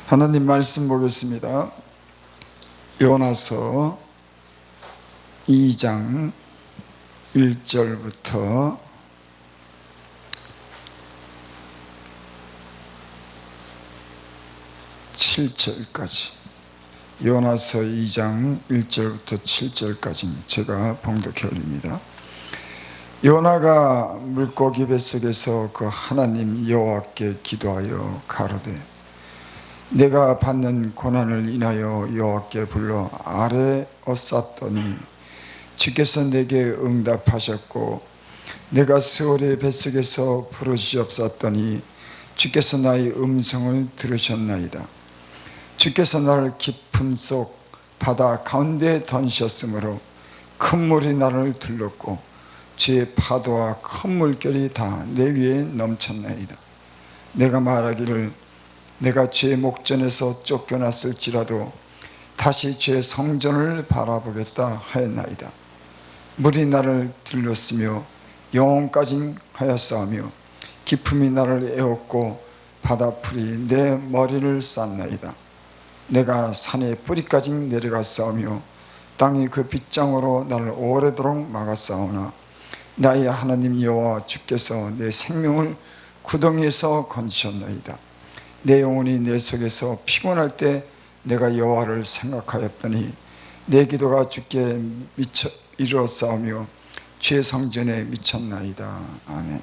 하나님 말씀 보겠습니다. 요나서 2장 1절부터 7절까지, 요나서 2장 1절부터 7절까지 제가 봉독해 올립니다. 요나가 물고기 뱃속에서 그 하나님 여호와께 기도하여 가로되, 내가 받는 고난을 인하여 여호와께 불러 아뢰었사더니 주께서 내게 응답하셨고, 내가 스올의 뱃속에서 부르시옵사더니 주께서 나의 음성을 들으셨나이다. 주께서 나를 깊음 속 바다 가운데 던지셨으므로 큰 물이 나를 둘렀고 주의 파도와 큰 물결이 다 내 위에 넘쳤나이다. 내가 말하기를, 내가 주의 목전에서 쫓겨났을지라도 다시 주의 성전을 바라보겠다 하였나이다. 물이 나를 들렀으며 영혼까지 하였사오며 깊음이 나를 에웠고 바다풀이 내 머리를 쌌나이다. 내가 산의 뿌리까지 내려갔사오며 땅이 그 빗장으로 나를 오래도록 막았사오나 나의 하나님 여호와 주께서 내 생명을 구덩이에서 건지셨나이다. 내 영혼이 내 속에서 피곤할 때 내가 여호와를 생각하였더니 내 기도가 주께 미쳐 이루었사오며 주의 성전에 미쳤나이다. 아멘.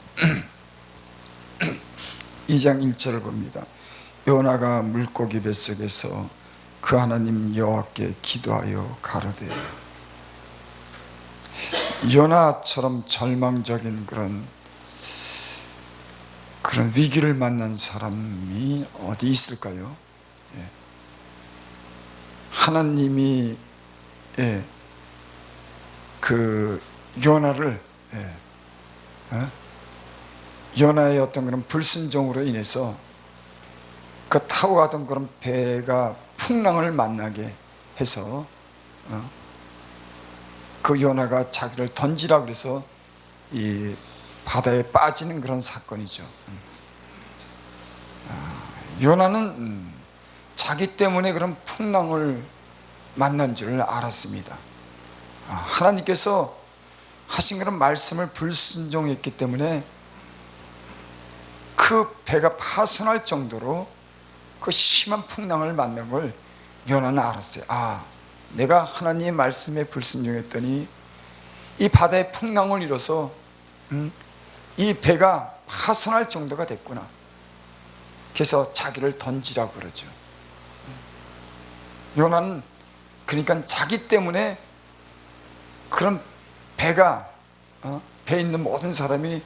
2장 1절을 봅니다. 요나가 물고기 뱃속에서 그 하나님 여호와께 기도하여 가로되. 요나처럼 절망적인 그런 위기를 만난 사람이 어디 있을까요? 하나님이 그 요나를 요나의 어떤 그런 불순종으로 인해서 그 타고 가던 그런 배가 풍랑을 만나게 해서 그 요나가 자기를 던지라 그래서 이 바다에 빠지는 그런 사건이죠. 요나는 자기 때문에 그런 풍랑을 만난 줄을 알았습니다. 하나님께서 하신 그런 말씀을 불순종했기 때문에 그 배가 파손할 정도로 그 심한 풍랑을 만난 걸 요나는 알았어요. 내가 하나님의 말씀에 불순종했더니 이 바다의 풍랑을 일어서 이 배가 파손할 정도가 됐구나. 그래서 자기를 던지라고 그러죠. 요나는 그러니까 자기 때문에 그런 배가 배에 있는 모든 사람이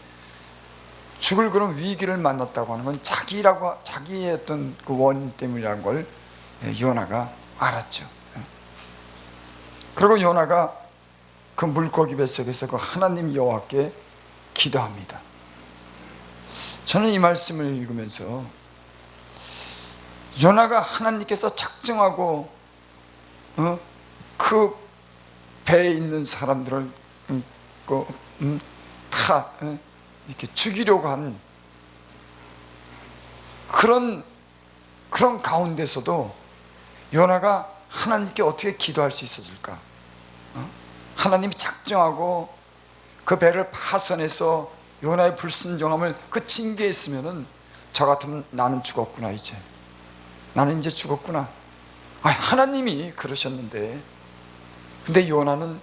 죽을 그런 위기를 만났다고 하는 건 자기의 어떤 그 원인 때문이라는 걸 요나가 알았죠. 그리고 요나가 그 물고기 뱃속에서 그 하나님 여호와께 기도합니다. 저는 이 말씀을 읽으면서 요나가 하나님께서 작정하고 그 배에 있는 사람들을 다 이렇게 죽이려고 한 그런 가운데서도 요나가 하나님께 어떻게 기도할 수 있었을까? 하나님이 작정하고 그 배를 파손해서 요나의 불순종함을 그 징계했으면은 저 같으면 나는 죽었구나, 나는 이제 죽었구나. 하나님이 그러셨는데, 근데 요나는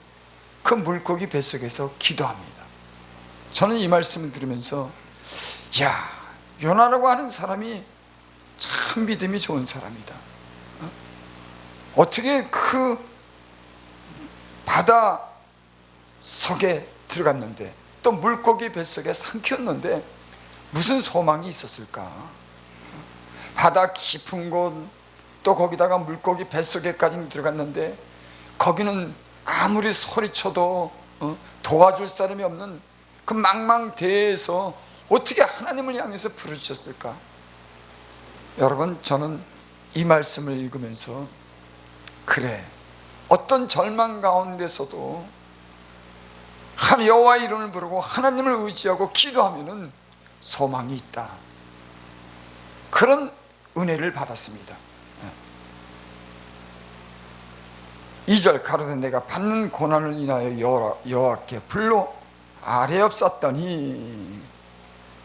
그 물고기 뱃속에서 기도합니다. 저는 이 말씀을 들으면서 요나라고 하는 사람이 참 믿음이 좋은 사람이다. 어떻게 그 바다 속에 들어갔는데 또 물고기 뱃속에 삼켰는데 무슨 소망이 있었을까? 바다 깊은 곳, 또 거기다가 물고기 뱃속에까지 들어갔는데 거기는 아무리 소리쳐도 도와줄 사람이 없는 그 망망대해에서 어떻게 하나님을 향해서 부르셨을까? 여러분, 저는 이 말씀을 읽으면서 그래, 어떤 절망 가운데서도 여호와의 이름을 부르고 하나님을 의지하고 기도하면은 소망이 있다. 그런 은혜를 받았습니다. 2절 가로되 내가 받는 고난을 인하여 여호와께 불로 아뢰옵쌌더니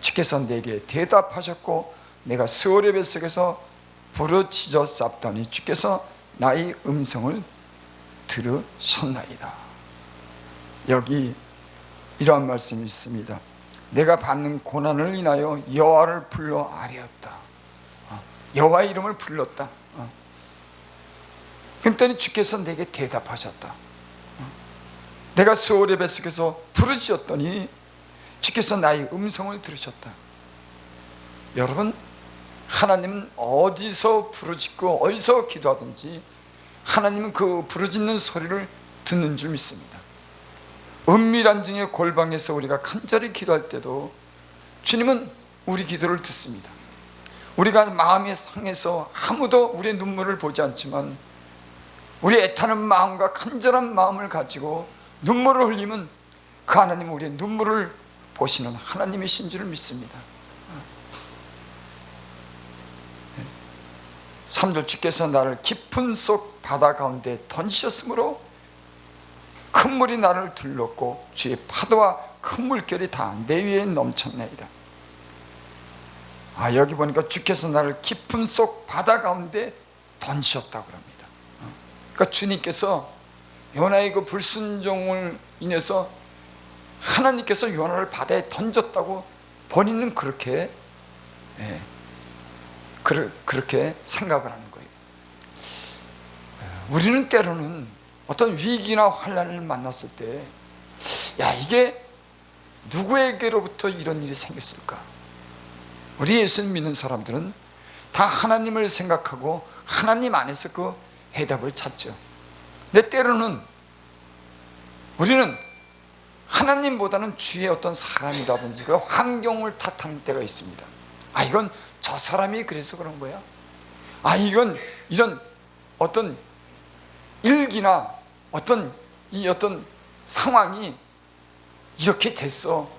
주께서 내게 대답하셨고 내가 스올의 뱃속에서 부르짖어 쌌더니 주께서 나의 음성을 들으셨나이다. 여기 이러한 말씀이 있습니다. 내가 받는 고난을 인하여 여호와를 불러 아뢰었다. 여호와의 이름을 불렀다. 그랬더니 주께서 내게 대답하셨다. 내가 스올의 뱃속에서 부르짖었더니 주께서 나의 음성을 들으셨다. 여러분, 하나님은 어디서 부르짖고 어디서 기도하든지 하나님은 그 부르짖는 소리를 듣는 줄 믿습니다. 은밀한 중에 골방에서 우리가 간절히 기도할 때도 주님은 우리 기도를 듣습니다. 우리가 마음이 상해서 아무도 우리의 눈물을 보지 않지만 우리 애타는 마음과 간절한 마음을 가지고 눈물을 흘리면 그 하나님은 우리의 눈물을 보시는 하나님이신 줄을 믿습니다. 3절 주께서 나를 깊은 속 바다 가운데 던지셨으므로 큰 물이 나를 둘렀고 주의 파도와 큰 물결이 다 내 위에 넘쳤나이다. 여기 보니까 주께서 나를 깊은 속 바다 가운데 던지셨다고 합니다. 그러니까 주님께서 요나의 그 불순종을 인해서 하나님께서 요나를 바다에 던졌다고 본인은 그렇게 생각을 하는 거예요. 우리는 때로는 어떤 위기나 환난을 만났을 때, 이게 누구에게로부터 이런 일이 생겼을까? 우리 예수님 믿는 사람들은 다 하나님을 생각하고 하나님 안에서 그 해답을 찾죠. 근데 때로는 우리는 하나님보다는 주위의 어떤 사람이라든지 그 환경을 탓하는 때가 있습니다. 이건 저 사람이 그래서 그런 거야. 이건 이런 어떤 일기나 어떤 상황이 이렇게 됐어.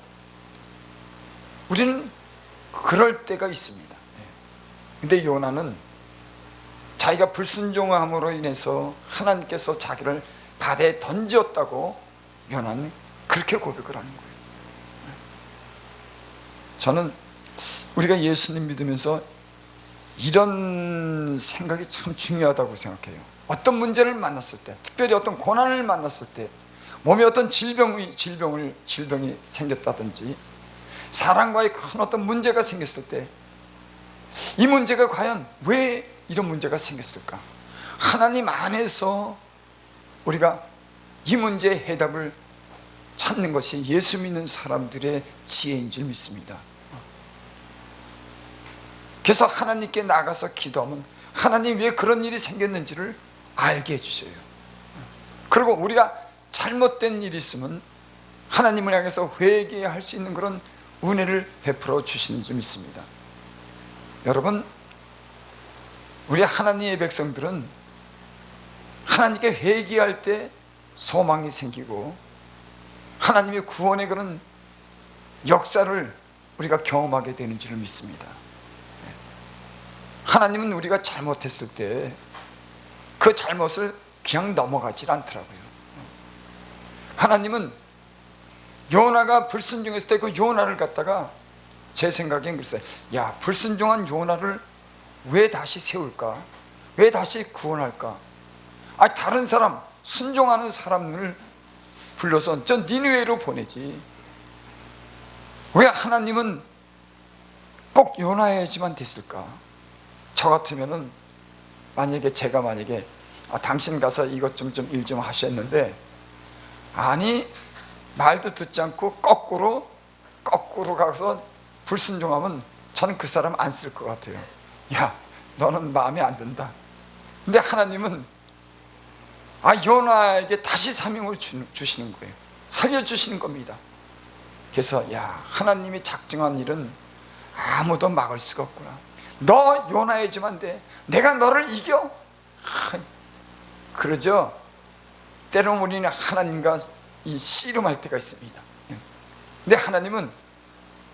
우리는 그럴 때가 있습니다. 근데 요나는 자기가 불순종함으로 인해서 하나님께서 자기를 바다에 던졌다고 요나는 그렇게 고백을 하는 거예요. 저는 우리가 예수님 믿으면서 이런 생각이 참 중요하다고 생각해요. 어떤 문제를 만났을 때, 특별히 어떤 고난을 만났을 때, 몸에 어떤 질병이 생겼다든지 사람과의 큰 어떤 문제가 생겼을 때, 이 문제가 과연 왜 이런 문제가 생겼을까? 하나님 안에서 우리가 이 문제의 해답을 찾는 것이 예수 믿는 사람들의 지혜인 줄 믿습니다. 그래서 하나님께 나가서 기도하면 하나님 왜 그런 일이 생겼는지를 알게 해주셔요. 그리고 우리가 잘못된 일이 있으면 하나님을 향해서 회개할 수 있는 그런 은혜를 베풀어 주시는 줄 믿습니다. 여러분, 우리 하나님의 백성들은 하나님께 회개할 때 소망이 생기고 하나님의 구원의 그런 역사를 우리가 경험하게 되는 줄 믿습니다. 하나님은 우리가 잘못했을 때 그 잘못을 그냥 넘어가질 않더라고요. 하나님은 요나가 불순종했을 때 그 요나를 갖다가 제 생각엔 그랬어요. 불순종한 요나를 왜 다시 세울까? 왜 다시 구원할까? 다른 사람, 순종하는 사람을 불러서 저 니느웨로 보내지. 왜 하나님은 꼭 요나야지만 됐을까? 저 같으면은 제가 만약에 당신 가서 이것 좀 일 좀 하셨는데 말도 듣지 않고 거꾸로 가서 불순종하면 저는 그 사람 안 쓸 것 같아요. 너는 마음에 안 든다. 근데 하나님은 요나에게 다시 사명을 주시는 거예요. 살려주시는 겁니다. 그래서 하나님이 작정한 일은 아무도 막을 수가 없구나. 너 요나야지만 돼. 내가 너를 이겨. 그러죠. 때로는 우리는 하나님과 씨름할 때가 있습니다. 근데 하나님은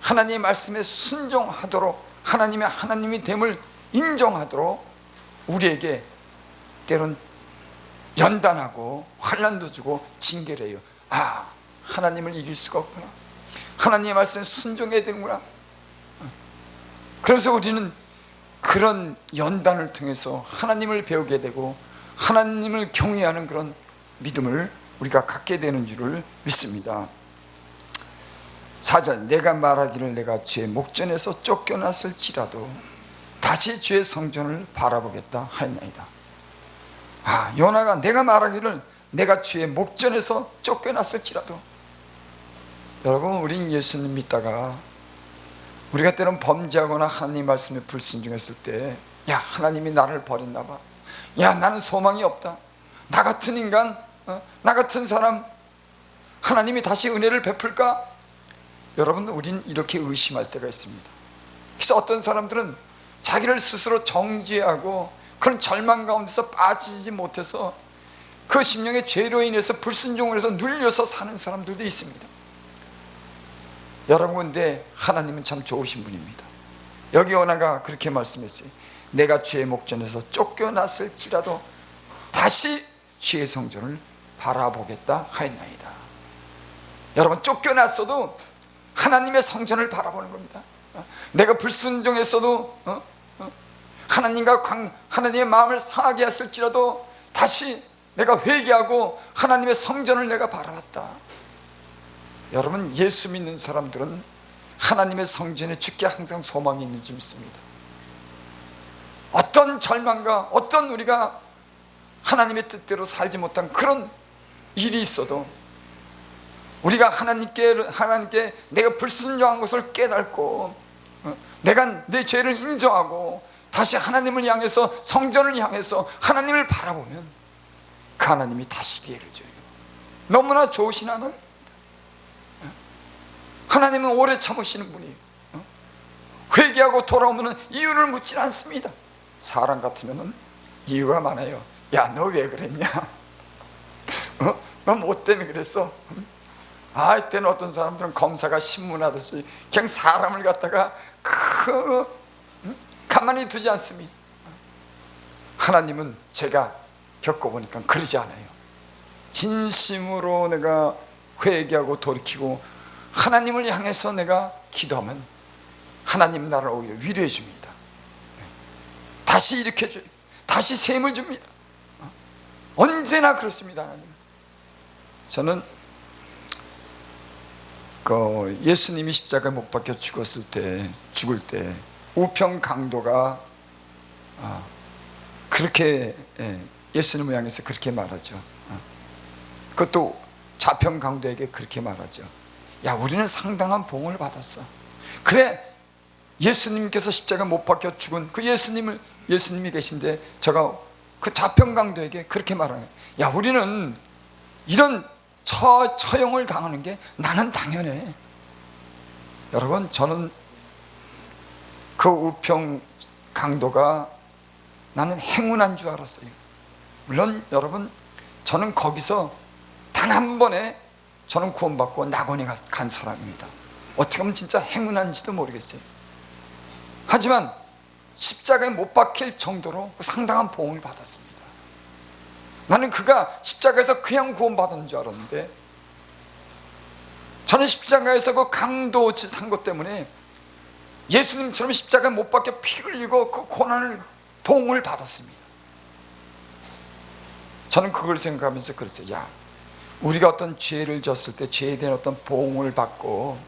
하나님의 말씀에 순종하도록 하나님이 됨을 인정하도록 우리에게 때론 연단하고 환난도 주고 징계를 해요. 아, 하나님을 이길 수가 없구나. 하나님의 말씀에 순종해야 되는구나. 그래서 우리는 그런 연단을 통해서 하나님을 배우게 되고 하나님을 경외하는 그런 믿음을 우리가 갖게 되는 줄을 믿습니다. 4절, 내가 말하기를 내가 주의 목전에서 쫓겨났을지라도 다시 주의 성전을 바라보겠다 하였나이다. 아, 요나가 내가 말하기를 내가 주의 목전에서 쫓겨났을지라도. 여러분, 우린 예수님 믿다가 우리가 때론 범죄하거나 하나님 말씀에 불순종했을 때, 야, 하나님이 나를 버렸나 봐. 야, 나는 소망이 없다. 나 같은 인간, 나 같은 사람, 하나님이 다시 은혜를 베풀까? 여러분, 우린 이렇게 의심할 때가 있습니다. 그래서 어떤 사람들은 자기를 스스로 정죄하고 그런 절망 가운데서 빠지지 못해서 그 심령의 죄로 인해서 불순종을 해서 눌려서 사는 사람들도 있습니다. 여러분, 근데 하나님은 참 좋으신 분입니다. 여기 요나가 그렇게 말씀했어요. 내가 주의 목전에서 쫓겨났을지라도 다시 주의 성전을 바라보겠다 하였나이다. 여러분, 쫓겨났어도 하나님의 성전을 바라보는 겁니다. 내가 불순종했어도 하나님과 하나님의 마음을 상하게 했을지라도 다시 내가 회개하고 하나님의 성전을 내가 바라봤다. 여러분, 예수 믿는 사람들은 하나님의 성전에 주께 항상 소망이 있는 줄 믿습니다. 어떤 절망과 어떤 우리가 하나님의 뜻대로 살지 못한 그런 일이 있어도 우리가 하나님께 내가 불순종한 것을 깨닫고 내가 내 죄를 인정하고 다시 하나님을 향해서 성전을 향해서 하나님을 바라보면 그 하나님이 다시 기회를 줘요. 너무나 좋으신 하나님. 하나님은 오래 참으시는 분이에요. 회개하고 돌아오면 이유를 묻지 않습니다. 사람 같으면 이유가 많아요. 야, 너 왜 그랬냐? 너 뭐 때문에 그랬어? 아, 이때는 어떤 사람들은 검사가 신문하듯이 그냥 사람을 갖다가 가만히 두지 않습니다. 하나님은 제가 겪어보니까 그러지 않아요. 진심으로 내가 회개하고 돌이키고 하나님을 향해서 내가 기도하면 하나님 나를 오히려 위로해 줍니다. 다시 일으켜줘요. 다시 셈을 줍니다. 언제나 그렇습니다. 하나님. 저는 예수님이 십자가에 못 박혀 죽을 때 우평 강도가 그렇게 예수님을 향해서 그렇게 말하죠. 그것도 좌평 강도에게 그렇게 말하죠. 야, 우리는 상당한 봉을 받았어. 그래, 예수님께서 십자가에 못 박혀 죽은 그 예수님이 계신데 제가 그 좌평 강도에게 그렇게 말하는, 야, 우리는 이런 처형을 당하는 게 나는 당연해. 여러분, 저는 그 우평 강도가 나는 행운한 줄 알았어요. 물론 여러분, 저는 거기서 단 한 번에 저는 구원받고 낙원에 간 사람입니다. 어떻게 보면 진짜 행운한지도 모르겠어요. 하지만 십자가에 못 박힐 정도로 상당한 보응을 받았습니다. 나는 그가 십자가에서 그냥 구원받은 줄 알았는데, 저는 십자가에서 그 강도짓 한 것 때문에 예수님처럼 십자가에 못 박혀 피 흘리고 그 고난을 보응을 받았습니다. 저는 그걸 생각하면서 그랬어요. 야, 우리가 어떤 죄를 졌을 때 죄에 대한 어떤 보응을 받고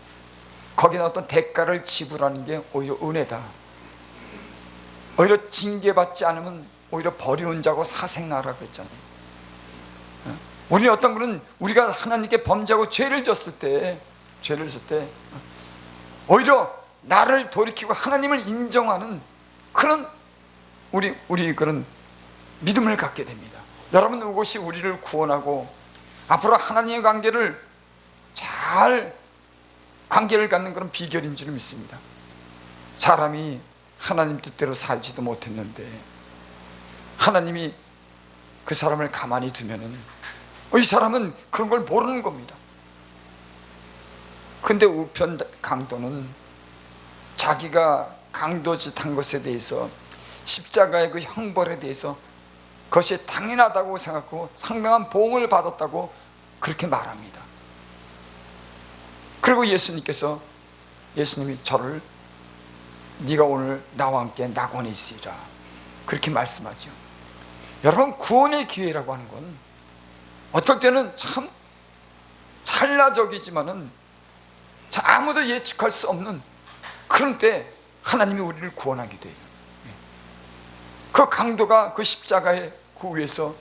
거기는 어떤 대가를 지불하는 게 오히려 은혜다. 오히려 징계받지 않으면 오히려 버리운 자고 사생나라 그랬잖아요. 우리는 어떤 분은 우리가 하나님께 범죄하고 죄를 졌을 때 오히려 나를 돌이키고 하나님을 인정하는 그런 우리 그런 믿음을 갖게 됩니다. 여러분, 이것이 우리를 구원하고 앞으로 하나님의 관계를 갖는 그런 비결인 줄 믿습니다. 사람이 하나님 뜻대로 살지도 못했는데 하나님이 그 사람을 가만히 두면은 이 사람은 그런 걸 모르는 겁니다. 근데 우편 강도는 자기가 강도짓 한 것에 대해서 십자가의 그 형벌에 대해서 그것이 당연하다고 생각하고 상당한 보응을 받았다고 그렇게 말합니다. 그리고 예수님이 저를 네가 오늘 나와 함께 낙원에 있으리라 그렇게 말씀하죠. 여러분, 구원의 기회라고 하는 건 어떨 때는 참 찰나적이지만은 아무도 예측할 수 없는 그런 때 하나님이 우리를 구원하게 돼요. 그 강도가 그 십자가의 그 위에서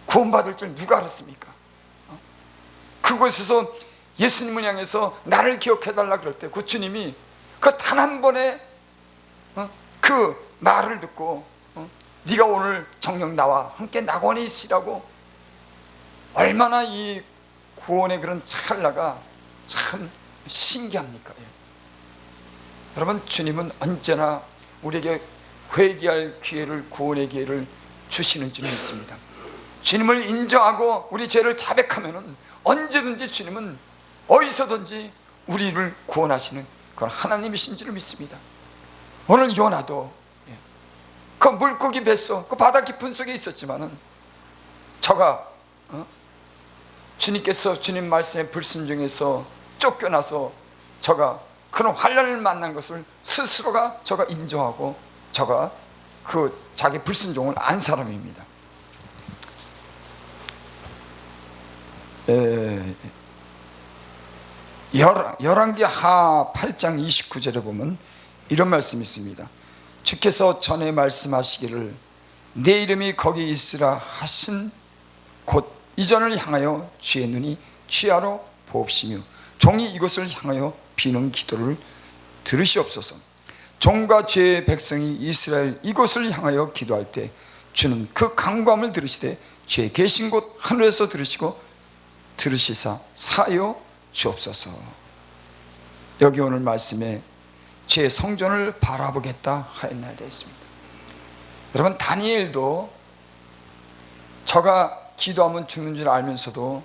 구원받을 줄 누가 알았습니까? 그곳에서 예수님을 향해서 나를 기억해달라 그럴 때 그 주님이 그 단 한 번의 그 말을 듣고 네가 오늘 정녕 나와 함께 낙원에 있으라고, 얼마나 이 구원의 그런 찰나가 참 신기합니까? 여러분, 주님은 언제나 우리에게 회개할 기회를, 구원의 기회를 주시는 줄 믿습니다. 주님을 인정하고 우리 죄를 자백하면 언제든지 주님은 어디서든지 우리를 구원하시는 그런 하나님이신 줄 믿습니다. 오늘 요나도 그 물고기 뱃속, 그 바다 깊은 속에 있었지만은 저가 주님께서 주님 말씀에 불순종해서 쫓겨나서 저가 그런 환난을 만난 것을 스스로가 저가 인정하고 저가 그 자기 불순종을 안 사람입니다. 열왕기하 8장 29절에 보면 이런 말씀이 있습니다. 주께서 전에 말씀하시기를 내 이름이 거기 있으라 하신 곳 이전을 향하여 주의 눈이 취하러 보옵시며 종이 이곳을 향하여 비는 기도를 들으시옵소서. 종과 주의 백성이 이스라엘 이곳을 향하여 기도할 때 주는 그 간구함을 들으시되 주의 계신 곳 하늘에서 들으시고 들으시사 사하여 주옵소서. 여기 오늘 말씀에 제 성전을 바라보겠다 하였나이다 했습니다. 여러분, 다니엘도 저가 기도하면 죽는 줄 알면서도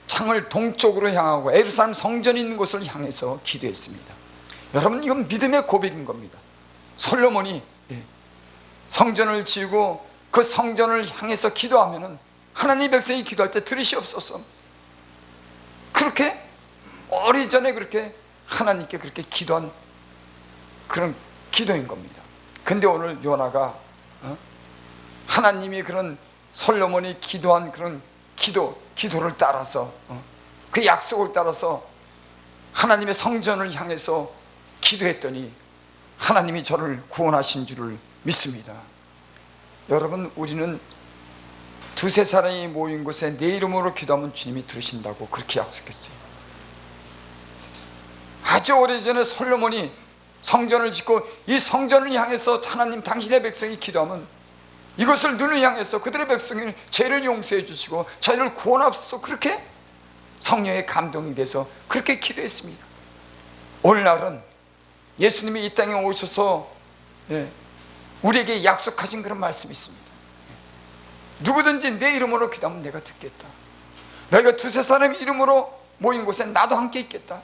창을 동쪽으로 향하고 예루살렘 성전이 있는 곳을 향해서 기도했습니다. 여러분, 이건 믿음의 고백인 겁니다. 솔로몬이 성전을 지으고 그 성전을 향해서 기도하면 하나님 백성이 기도할 때 들으시옵소서, 그렇게 오래전에 그렇게 하나님께 그렇게 기도한 그런 기도인 겁니다. 근데 오늘 요나가 하나님이 그런 솔로몬이 기도한 그런 기도를 따라서 그 약속을 따라서 하나님의 성전을 향해서 기도했더니 하나님이 저를 구원하신 줄을 믿습니다. 여러분, 우리는 두세 사람이 모인 곳에 내 이름으로 기도하면 주님이 들으신다고 그렇게 약속했어요. 아주 오래전에 솔로몬이 성전을 짓고 이 성전을 향해서 하나님 당신의 백성이 기도하면 이것을 눈을 향해서 그들의 백성이 죄를 용서해 주시고 저희를 구원하옵소서, 그렇게 성령의 감동이 돼서 그렇게 기도했습니다. 오늘날은 예수님이 이 땅에 오셔서 우리에게 약속하신 그런 말씀이 있습니다. 누구든지 내 이름으로 기도하면 내가 듣겠다. 너희가 두세 사람 이름으로 모인 곳에 나도 함께 있겠다.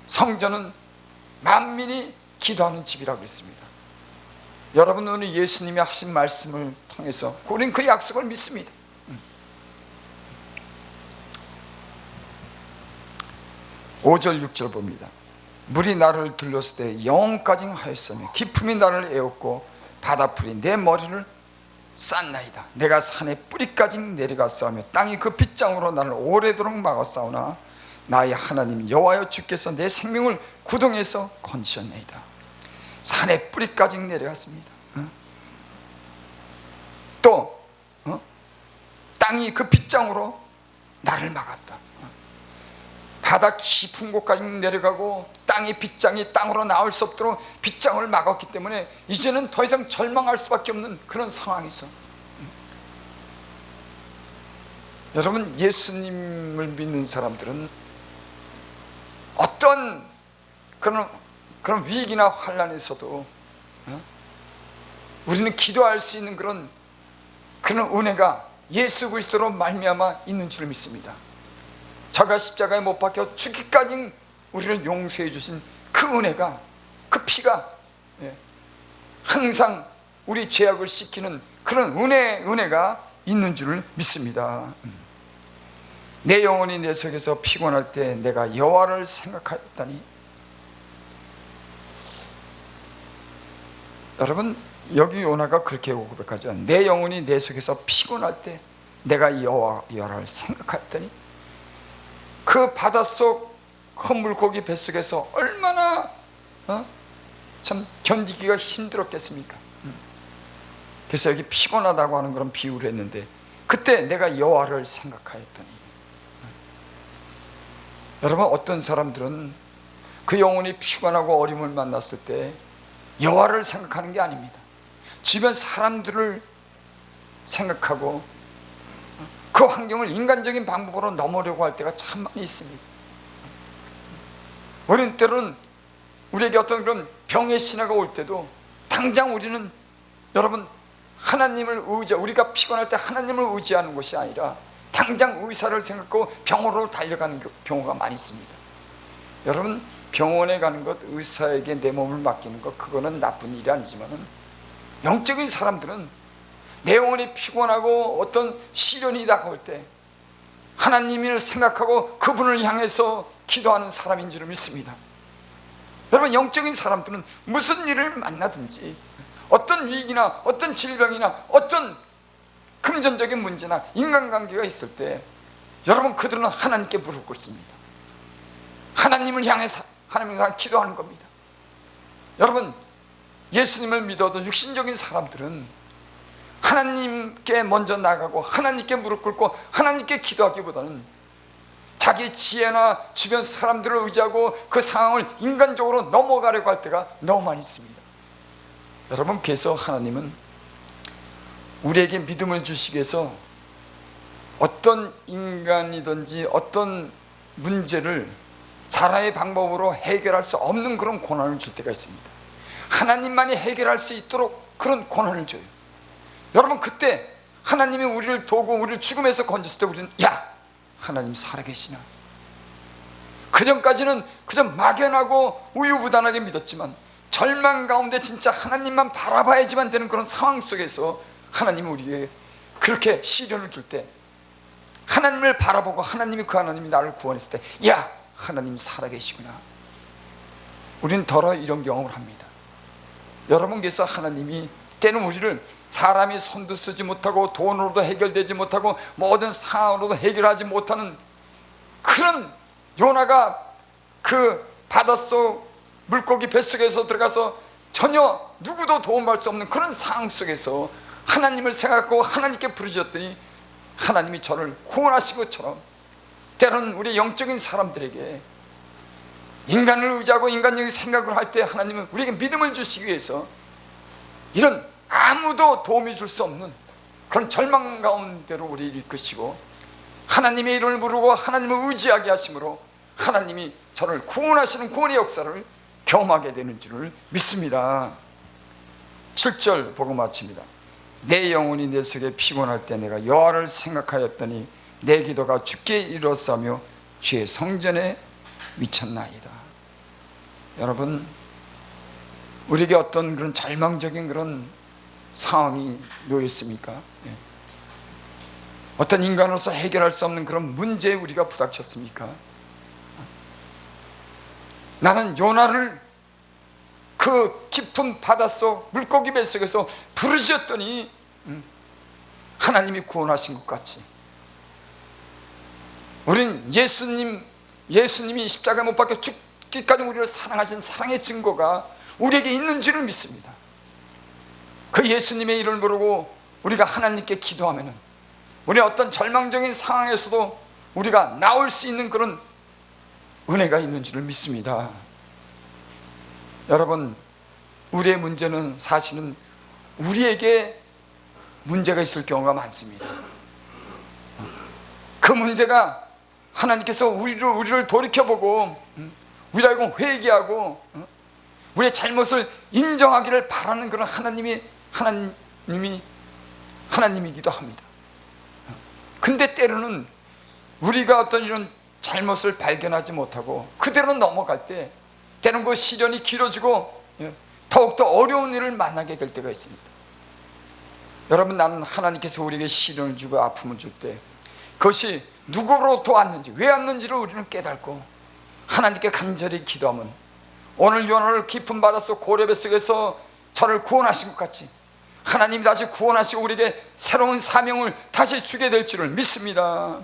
성전은 만민이 기도하는 집이라고 했습니다. 여러분, 오늘 예수님이 하신 말씀을 통해서 우리는 그 약속을 믿습니다. 5절 6절 봅니다. 물이 나를 들렀을 때 영혼까지 하였으며 기품이 나를 에웠고 바다풀이 내 머리를 쌌나이다. 내가 산의 뿌리까지 내려갔사오며 땅이 그 빗장으로 나를 오래도록 막았사오나 나의 하나님 여호와여 주께서 내 생명을 구덩이에서 건지셨나이다. 산의 뿌리까지 내려갔습니다. 또 땅이 그 빗장으로 나를 막았다. 바다 깊은 곳까지 내려가고 땅의 빗장이 땅으로 나올 수 없도록 빗장을 막았기 때문에 이제는 더 이상 절망할 수밖에 없는 그런 상황이죠. 여러분, 예수님을 믿는 사람들은 어떤 그런 위기나 환난에서도 우리는 기도할 수 있는 그런 은혜가 예수 그리스도로 말미암아 있는 줄 믿습니다. 저가 십자가에 못 박혀 죽기까지 우리를 용서해 주신 그 은혜가, 그 피가 항상 우리 죄악을 씻기는 그런 은혜가 있는 줄을 믿습니다. 내 영혼이 내 속에서 피곤할 때 내가 여호와를 생각하였다니. 여러분, 여기 요나가 그렇게 고백하죠. 내 영혼이 내 속에서 피곤할 때 내가 여호와를 생각하였더니. 그 바닷속 큰 물고기 뱃속에서 얼마나 참 견디기가 힘들었겠습니까? 그래서 여기 피곤하다고 하는 그런 비유를 했는데, 그때 내가 여호와를 생각하였더니. 여러분, 어떤 사람들은 그 영혼이 피곤하고 어려움을 만났을 때 여호와를 생각하는 게 아닙니다. 주변 사람들을 생각하고 그 환경을 인간적인 방법으로 넘으려고 할 때가 참 많이 있습니다. 우리는 때로는 우리에게 어떤 그런 병의 신화가 올 때도 당장 우리는, 여러분, 하나님을 우리가 피곤할 때 하나님을 의지하는 것이 아니라 당장 의사를 생각하고 병원으로 달려가는 경우가 많이 있습니다. 여러분, 병원에 가는 것, 의사에게 내 몸을 맡기는 것, 그거는 나쁜 일이 아니지만은, 영적인 사람들은 내 영혼이 피곤하고 어떤 시련이 다가올 때 하나님을 생각하고 그분을 향해서 기도하는 사람인 줄 믿습니다. 여러분, 영적인 사람들은 무슨 일을 만나든지, 어떤 위기나 어떤 질병이나 어떤 금전적인 문제나 인간관계가 있을 때, 여러분, 그들은 하나님께 무릎 꿇습니다. 하나님을 향해서 기도하는 겁니다. 여러분, 예수님을 믿어도 육신적인 사람들은 하나님께 먼저 나가고 하나님께 무릎 꿇고 하나님께 기도하기보다는 자기 지혜나 주변 사람들을 의지하고 그 상황을 인간적으로 넘어가려고 할 때가 너무 많이 있습니다. 여러분, 그래서 하나님은 우리에게 믿음을 주시기 위해서 어떤 인간이든지 어떤 문제를 사람의 방법으로 해결할 수 없는 그런 고난을 줄 때가 있습니다. 하나님만이 해결할 수 있도록 그런 고난을 줘요. 여러분, 그때 하나님이 우리를 도고 우리를 죽음에서 건졌을 때 우리는, 야, 하나님 살아계시나? 그전까지는 그저 막연하고 우유부단하게 믿었지만 절망 가운데 진짜 하나님만 바라봐야지만 되는 그런 상황 속에서 하나님이 우리에게 그렇게 시련을 줄 때, 하나님을 바라보고 그 하나님이 나를 구원했을 때, 야, 하나님 살아계시구나. 우리는 더러 이런 경험을 합니다. 여러분, 그래서 하나님이 때는 우리를 사람이 손도 쓰지 못하고 돈으로도 해결되지 못하고 모든 상황으로도 해결하지 못하는 그런, 요나가 그 바닷속 물고기 뱃속에서 들어가서 전혀 누구도 도움받을 수 없는 그런 상황 속에서 하나님을 생각하고 하나님께 부르짖었더니 하나님이 저를 구원하신 것처럼, 때로는 우리 영적인 사람들에게 인간을 의지하고 인간적인 생각을 할 때 하나님은 우리에게 믿음을 주시기 위해서 이런 아무도 도움이 줄 수 없는 그런 절망 가운데로 우리를 이끄시고 하나님의 이름을 부르고 하나님을 의지하게 하심으로 하나님이 저를 구원하시는 구원의 역사를 경험하게 되는 줄을 믿습니다. 7절 보고 마칩니다. 내 영혼이 내 속에 피곤할 때 내가 여호와를 생각하였더니 내 기도가 주께 이르렀사며 주의 성전에 미쳤나이다. 여러분, 우리에게 어떤 그런 절망적인 그런 상황이 놓여 있습니까? 어떤 인간으로서 해결할 수 없는 그런 문제에 우리가 부닥쳤습니까? 나는 요나를 그 깊은 바닷속 물고기 뱃속에서 부르짖었더니 하나님이 구원하신 것 같이, 우린 예수님이 십자가에 못 박혀 죽기까지 우리를 사랑하신 사랑의 증거가 우리에게 있는 줄을 믿습니다. 그 예수님의 이름을 부르고 우리가 하나님께 기도하면은 우리 어떤 절망적인 상황에서도 우리가 나올 수 있는 그런 은혜가 있는 줄을 믿습니다. 여러분, 우리의 문제는 사실은 우리에게 문제가 있을 경우가 많습니다. 그 문제가 하나님께서 우리를 돌이켜보고 우리라고 회개하고 우리의 잘못을 인정하기를 바라는 그런 하나님이기도 합니다. 근데 때로는 우리가 어떤 이런 잘못을 발견하지 못하고 그대로 넘어갈 때, 때로는 그 시련이 길어지고 더욱더 어려운 일을 만나게 될 때가 있습니다. 여러분, 나는 하나님께서 우리에게 시련을 주고 아픔을 줄 때 그것이 누구로부터 왔는지, 왜 왔는지를 우리는 깨닫고 하나님께 간절히 기도하면 오늘 요나를 깊은 바닷속 고레배 속에서 저를 구원하신 것 같이 하나님이 다시 구원하시고 우리에게 새로운 사명을 다시 주게 될 줄을 믿습니다.